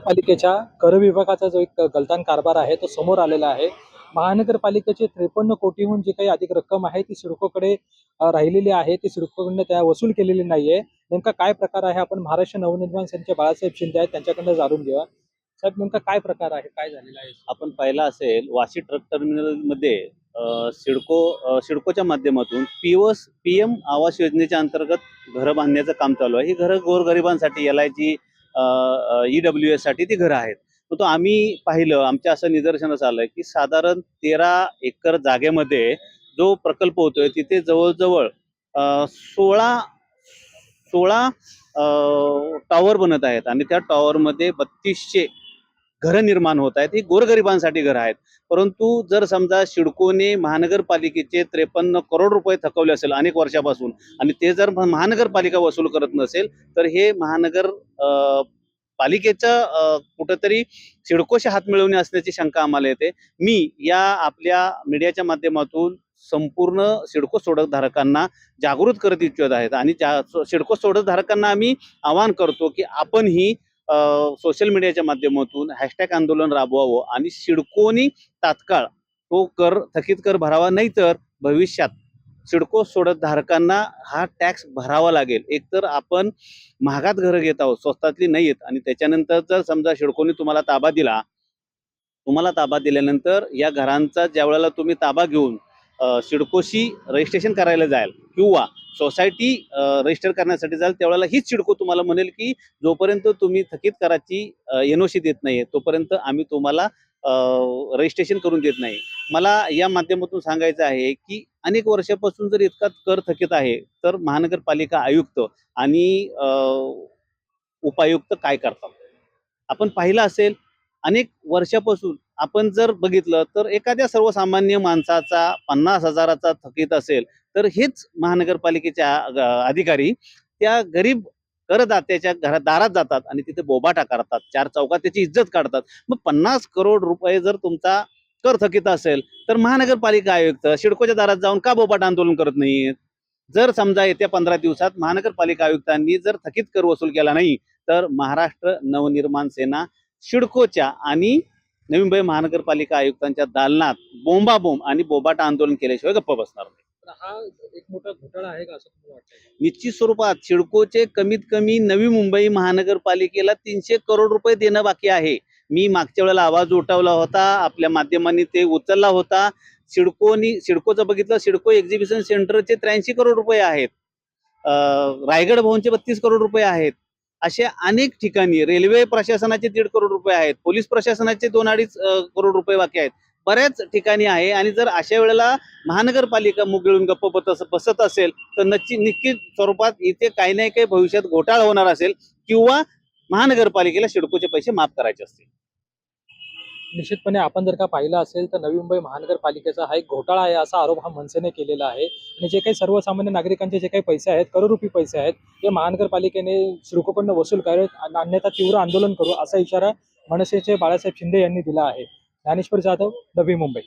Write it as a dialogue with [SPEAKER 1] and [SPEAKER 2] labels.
[SPEAKER 1] महानगरपालिकेच्या कर विभागाचा जो एक गलतान कारभार आहे तो समोर आलेला आहे. महानगरपालिकेचे 53 कोटीहून जी काही अधिक रक्कम आहे ती सिडकोकडे राहिलेली आहे. ती सिडकोकडनं त्या वसूल केलेली नाहीये. नेमका काय प्रकार आहे आपण महाराष्ट्र नवनिर्माण सेनेचे बाळासाहेब शिंदे आहेत त्यांच्याकडनं जाणून घेऊया. साहेब नेमका काय प्रकार आहे? काय झालेला आहे?
[SPEAKER 2] आपण पाहिलं असेल वाशी ट्रक टर्मिनलमध्ये सिडकोच्या माध्यमातून पीएम आवास योजनेच्या अंतर्गत घरं बांधण्याचं काम चालू आहे. ही घरं गोरगरिबांसाठी LIG EWS साठी ती घरं आहेत. तो आम्ही पाहिलं, आमच्या असं निदर्शनास आलं की साधारण 13 एकर जागेमध्ये जो प्रकल्प होतोय तिथे जवळजवळ 16 16 टॉवर बनत आहेत आणि त्या टॉवरमध्ये 3200 घरं निर्माण होत आहेत. ही गोरगरिबांसाठी घरं आहेत. परंतु जर समजा सिडकोने महानगरपालिकेचे 53 करोड रुपये थकवले असेल अनेक वर्षापासून आणि ते जर महानगरपालिका वसूल करत नसेल तर हे पालिकेचं कुठंतरी सिडकोशी हात मिळवणे असण्याची शंका आम्हाला येते. मी या आपल्या मीडियाच्या माध्यमातून संपूर्ण सिडको सोडकधारकांना जागृत करत इच्छित आहेत आणि सिडको सोडकधारकांना आम्ही आवाहन करतो की आपण ही सोशल मीडियाच्या माध्यमातून हॅशटॅग आंदोलन राबवावं आणि सिडकोनी तात्काळ तो थकीत कर भरावा, नाही तर भविष्यात सिडको सोडकधारकांना हा टॅक्स भरावा लागेल. एकतर आपण महागात घरं घेत आहोत, स्वस्तातली नाही आहेत आणि त्याच्यानंतर जर समजा सिडकोने तुम्हाला ताबा दिल्यानंतर या घरांचा ज्या वेळेला तुम्ही ताबा घेऊन सिडकोशी रजिस्ट्रेशन करायला जाल किंवा सोसायटी रजिस्टर करण्यासाठी जाल त्यावेळेला हीच सिडको तुम्हाला म्हणेल की जोपर्यंत तुम्ही थकीत कराची NOC देत नाही तोपर्यंत आम्ही तुम्हाला रजिस्ट्रेशन करून देत नाही. मला या माध्यमातून सांगायचं आहे की अनेक वर्षापासून जर इतका कर थकीत आहे तर महानगरपालिका आयुक्त आणि उपायुक्त काय करतात? आपण पाहिलं असेल अनेक वर्षापासून आपण जर बघितलं तर एखाद्या सर्वसामान्य माणसाचा 50,000चा थकीत असेल तर हेच महानगरपालिकेच्या अधिकारी त्या गरीब करदात्याच्या दारात जातात आणि तिथे बोबाटा करतात, चार चौकात त्याची इज्जत काढतात. मग 50 करोड रुपये जर तुमचा कर थकीत असेल तर महानगरपालिका आयुक्त सिडकोच्या दारात जाऊन का बोबाटा आंदोलन करत नाहीत? जर समजा येत्या 15 दिवसात महानगरपालिका आयुक्तांनी जर थकीत कर वसूल केला नाही तर महाराष्ट्र नवनिर्माण सेना सिडकोच्या आणि नवी मुंबई महानगरपालिका आयुक्तांच्या दालनात बोंबाबोंब आणि बोबाटा आंदोलन केल्याशिवाय गप्प बसणार नाही.
[SPEAKER 1] हा एक मोठा घोटाळा आहे का असं तुम्हाला वाटतं?
[SPEAKER 2] निश्चित स्वरूपात सिडकोचे कमीत कमी नवी मुंबई महानगरपालिकेला 300 करोड रुपये देणं बाकी आहे. मी मागच्या वेळेला आवाज उठवला होता, आपल्या माध्यमांनी ते उचलला होता. सिडकोचं बघितलं, सिडको एक्झिबिशन सेंटरचे 83 करोड रुपये आहेत. रायगड भवनचे 32 करोड रुपये आहेत. असे अनेक ठिकाणी रेल्वे प्रशासनाचे 1.5 करोड रुपये आहेत, पोलीस प्रशासनाचे 2-2.5 करोड रुपये बाकी आहेत. बऱ्याच ठिकाणी आहे आणि जर अशा वेळेला महानगरपालिका मुग गिळून गप्प बसत असेल तर निश्चित स्वरूपात इथे काही नाही काही भविष्यात घोटाळा होणार असेल किंवा महानगरपालिकेला सिडकोचे पैसे माफ करायचे असतील.
[SPEAKER 1] निश्चितपणे आपण जर का पाहिलं असेल तर नवी मुंबई महानगरपालिकेचा हा एक घोटाळा आहे असा आरोप हा मनसेने केलेला आहे आणि जे काही सर्वसामान्य नागरिकांचे जे काही पैसे आहेत, करोडरुपी पैसे आहेत, ते महानगरपालिकेने सिडकोकडनं वसूल करावेत, अन्यथा तीव्र आंदोलन करू असा इशारा मनसेचे बाळासाहेब शिंदे यांनी दिला आहे. ज्ञानेश्वर जाधव, नवी मुंबई.